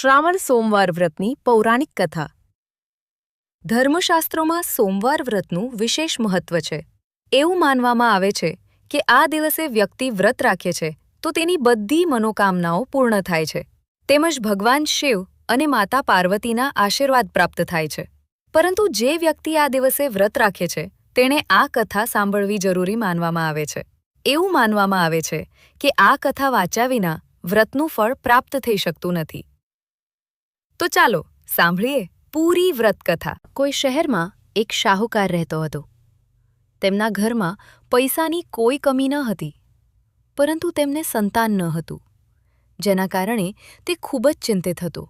શ્રાવણ સોમવાર વ્રતની પૌરાણિક કથા. ધર્મશાસ્ત્રોમાં સોમવાર વ્રતનું વિશેષ મહત્વ છે. એવું માનવામાં આવે છે કે આ દિવસે વ્યક્તિ વ્રત રાખે છે તો તેની બધી મનોકામનાઓ પૂર્ણ થાય છે, તેમજ ભગવાન શિવ અને માતા પાર્વતીના આશીર્વાદ પ્રાપ્ત થાય છે. પરંતુ જે વ્યક્તિ આ દિવસે વ્રત રાખે છે તેણે આ કથા સાંભળવી જરૂરી માનવામાં આવે છે. એવું માનવામાં આવે છે કે આ કથા વાંચ્યા વિના વ્રતનું ફળ પ્રાપ્ત થઈ શકતું નથી. તો ચાલો સાંભળીએ પૂરી વ્રતકથા. કોઈ શહેરમાં એક શાહુકાર રહેતો હતો. તેમના ઘરમાં પૈસાની કોઈ કમી ન હતી, પરંતુ તેમને સંતાન ન હતું, જેના કારણે તે ખૂબ જ ચિંતિત હતો.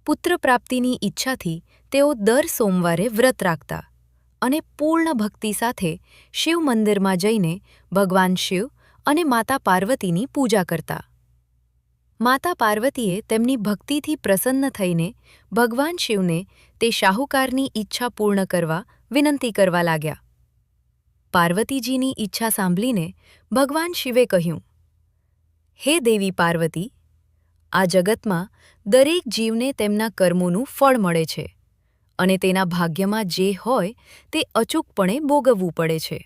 પુત્ર પ્રાપ્તિની ઈચ્છાથી તેઓ દર સોમવારે વ્રત રાખતા અને પૂર્ણ ભક્તિ સાથે શિવ મંદિરમાં જઈને ભગવાન શિવ અને માતા પાર્વતીની પૂજા કરતા. માતા પાર્વતીએ તેમની ભક્તિથી પ્રસન્ન થઈને ભગવાન શિવને તે શાહુકારની ઈચ્છા પૂર્ણ કરવા વિનંતી કરવા લાગ્યા. પાર્વતીજીની ઈચ્છા સાંભળીને ભગવાન શિવે કહ્યું, હે દેવી પાર્વતી, આ જગતમાં દરેક જીવને તેમના કર્મોનું ફળ મળે છે અને તેના ભાગ્યમાં જે હોય તે અચૂકપણે ભોગવવું પડે છે.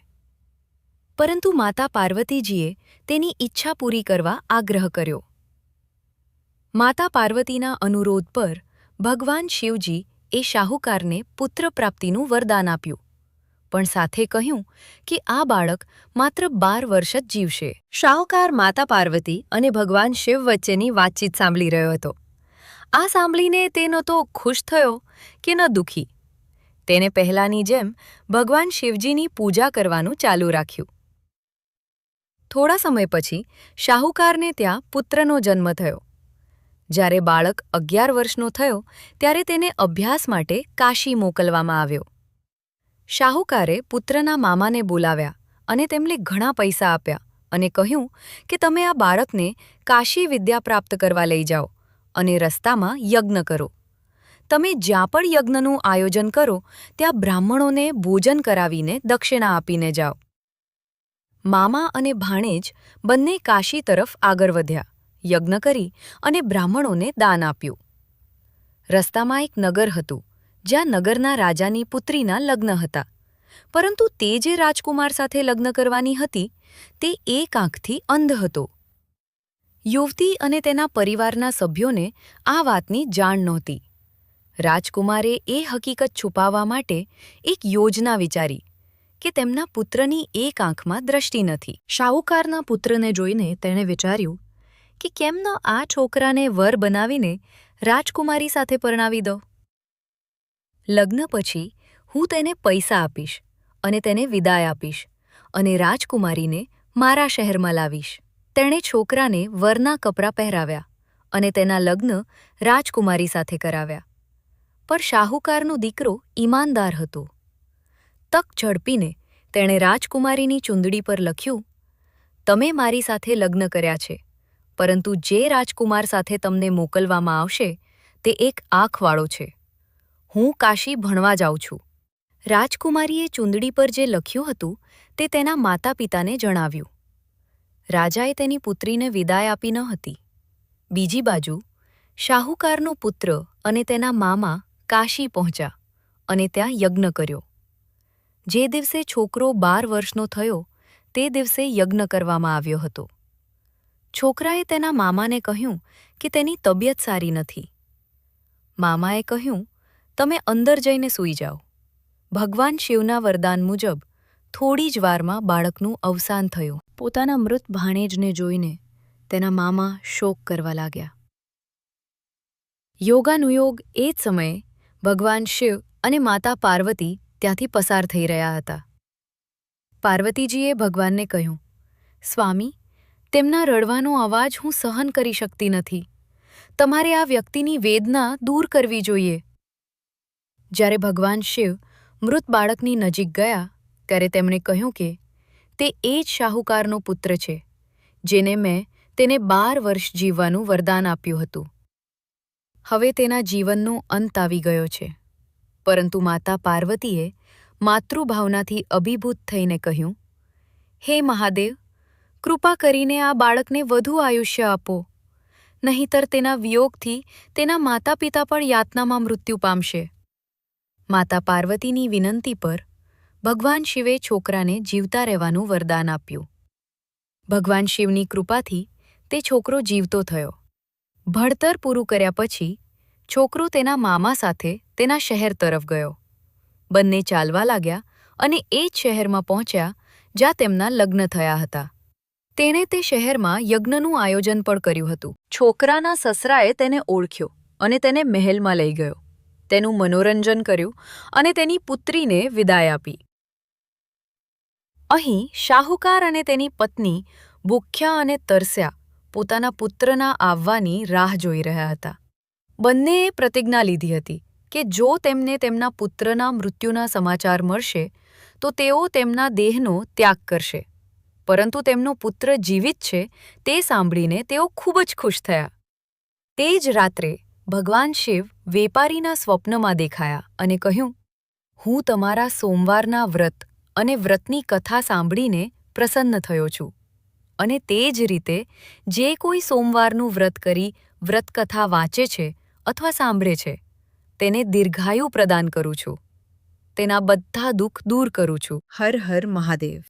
પરંતુ માતા પાર્વતીજીએ તેની ઈચ્છા પૂરી કરવા આગ્રહ કર્યો. માતા પાર્વતીના અનુરોધ પર ભગવાન શિવજી એ શાહુકારને પુત્ર પ્રાપ્તિનું વરદાન આપ્યું, પણ સાથે કહ્યું કે આ બાળક માત્ર 12 વર્ષ જ જીવશે. શાહુકાર માતા પાર્વતી અને ભગવાન શિવ વચ્ચેની વાતચીત સાંભળી રહ્યો હતો. આ સાંભળીને તે ન તો ખુશ થયો કે ન દુઃખી. તેને પહેલાંની જેમ ભગવાન શિવજીની પૂજા કરવાનું ચાલુ રાખ્યું. થોડા સમય પછી શાહુકારને ત્યાં પુત્રનો જન્મ થયો. જ્યારે બાળક 11 વર્ષનો થયો ત્યારે તેને અભ્યાસ માટે કાશી મોકલવામાં આવ્યો. શાહુકારે પુત્રના મામાને બોલાવ્યા અને તેમને ઘણા પૈસા આપ્યા અને કહ્યું કે તમે આ બાળકને કાશી વિદ્યા પ્રાપ્ત કરવા લઈ જાઓ અને રસ્તામાં યજ્ઞ કરો. તમે જ્યાં પણ યજ્ઞનું આયોજન કરો ત્યાં બ્રાહ્મણોને ભોજન કરાવીને દક્ષિણા આપીને જાઓ. મામા અને ભાણેજ બંને કાશી તરફ આગળ વધ્યા, યજ્ઞ કરી અને બ્રાહ્મણોને દાન આપ્યું. રસ્તામાં એક નગર હતું જ્યાં નગરના રાજાની પુત્રીના લગ્ન હતા, પરંતુ તે જે રાજકુમાર સાથે લગ્ન કરવાની હતી તે એક આંખથી અંધ હતો. યુવતી અને તેના પરિવારના સભ્યોને આ વાતની જાણ નહોતી. રાજકુમારે એ હકીકત છુપાવવા માટે એક યોજના વિચારી કે તેમના પુત્રની એક આંખમાં દ્રષ્ટિ નથી. શાહુકારના પુત્રને જોઈને તેણે વિચાર્યું કે કેમ ન આ છોકરાને વર બનાવીને રાજકુમારી સાથે પરણાવી દો. લગ્ન પછી હું તેને પૈસા આપીશ અને તેને વિદાય આપીશ અને રાજકુમારીને મારા શહેરમાં લાવીશ. તેણે છોકરાને વરના કપડાં પહેરાવ્યા અને તેના લગ્ન રાજકુમારી સાથે કરાવ્યા. પણ શાહુકારનો દીકરો ઈમાનદાર હતો. તક ઝડપીને તેણે રાજકુમારીની ચૂંદડી પર લખ્યું, તમે મારી સાથે લગ્ન કર્યા છે, પરંતુ જે રાજકુમાર સાથે તમને મોકલવામાં આવશે તે એક આંખવાળો છે. હું કાશી ભણવા જાઉં છું. રાજકુમારીએ ચૂંદડી પર જે લખ્યું હતું તે તેના માતા પિતાને જણાવ્યું. રાજાએ તેની પુત્રીને વિદાય આપી ન હતી. બીજી બાજુ શાહુકારનો પુત્ર અને તેના મામા કાશી પહોંચ્યા અને ત્યાં યજ્ઞ કર્યો. જે દિવસે છોકરો 12 વર્ષનો થયો તે દિવસે યજ્ઞ કરવામાં આવ્યો હતો. છોકરાએ તેના મામાને કહ્યું કે તેની તબિયત સારી નથી. મામાએ કહ્યું, તમે અંદર જઈને સૂઈ જાઓ. ભગવાન શિવના વરદાન મુજબ થોડી જ વારમાં બાળકનું અવસાન થયું. પોતાના મૃત ભાણેજને જોઈને તેના મામા શોક કરવા લાગ્યા. યોગાનુયોગ એ જ સમયે ભગવાન શિવ અને માતા પાર્વતી ત્યાંથી પસાર થઈ રહ્યા હતા. પાર્વતીજીએ ભગવાનને કહ્યું, સ્વામી, તેમના રડવાનો અવાજ હું સહન કરી શકતી નથી. તમારે આ વ્યક્તિની વેદના દૂર કરવી જોઈએ. જ્યારે ભગવાન શિવ મૃત બાળકની નજીક ગયા ત્યારે તેમણે કહ્યું કે તે એ જ શાહુકારનો પુત્ર છે જેને મેં તેને 12 વર્ષ જીવવાનું વરદાન આપ્યું હતું. હવે તેના જીવનનો અંત આવી ગયો છે. પરંતુ માતા પાર્વતીએ માતૃભાવનાથી અભિભૂત થઈને કહ્યું, હે મહાદેવ, કૃપા કરીને આ બાળકને વધુ આયુષ્ય આપો. નહીંતર તેના વિયોગથી તેના માતા પિતા પણ યાતનામાં મૃત્યુ પામશે. માતા પાર્વતીની વિનંતી પર ભગવાન શિવે છોકરાને જીવતા રહેવાનું વરદાન આપ્યું. ભગવાન શિવની કૃપાથી તે છોકરો જીવતો થયો. ભણતર પૂરું કર્યા પછી છોકરો તેના મામા સાથે તેના શહેર તરફ ગયો. બંને ચાલવા લાગ્યા અને એ જ શહેરમાં પહોંચ્યા જ્યાં તેમના લગ્ન થયા હતા. તેણે તે શહેરમાં યજ્ઞનું આયોજન પણ કર્યું હતું. છોકરાના સસરાએ તેને ઓળખ્યો અને તેને મહેલમાં લઈ ગયો. તેનું મનોરંજન કર્યું અને તેની પુત્રીને વિદાય આપી. અહીં શાહુકાર અને તેની પત્ની ભૂખ્યા અને તરસ્યા પોતાના પુત્રના આવવાની રાહ જોઈ રહ્યા હતા. બંનેએ પ્રતિજ્ઞા લીધી હતી કે જો તેમને તેમના પુત્રના મૃત્યુના સમાચાર મળશે તો તેઓ તેમના દેહનો ત્યાગ કરશે. પરંતુ તેમનો પુત્ર જીવિત છે તે સાંભળીને તેઓ ખૂબ જ ખુશ થયા. તે જ રાત્રે ભગવાન શિવ વેપારીના સ્વપ્નમાં દેખાયા અને કહ્યું, હું તમારા સોમવારના વ્રત અને વ્રતની કથા સાંભળીને પ્રસન્ન થયો છું. અને તે જ રીતે જે કોઈ સોમવારનું વ્રત કરી વ્રતકથા વાંચે છે અથવા સાંભળે છે તેને દીર્ઘાયુ પ્રદાન કરું છું. તેના બધા દુઃખ દૂર કરું છું. હર હર મહાદેવ.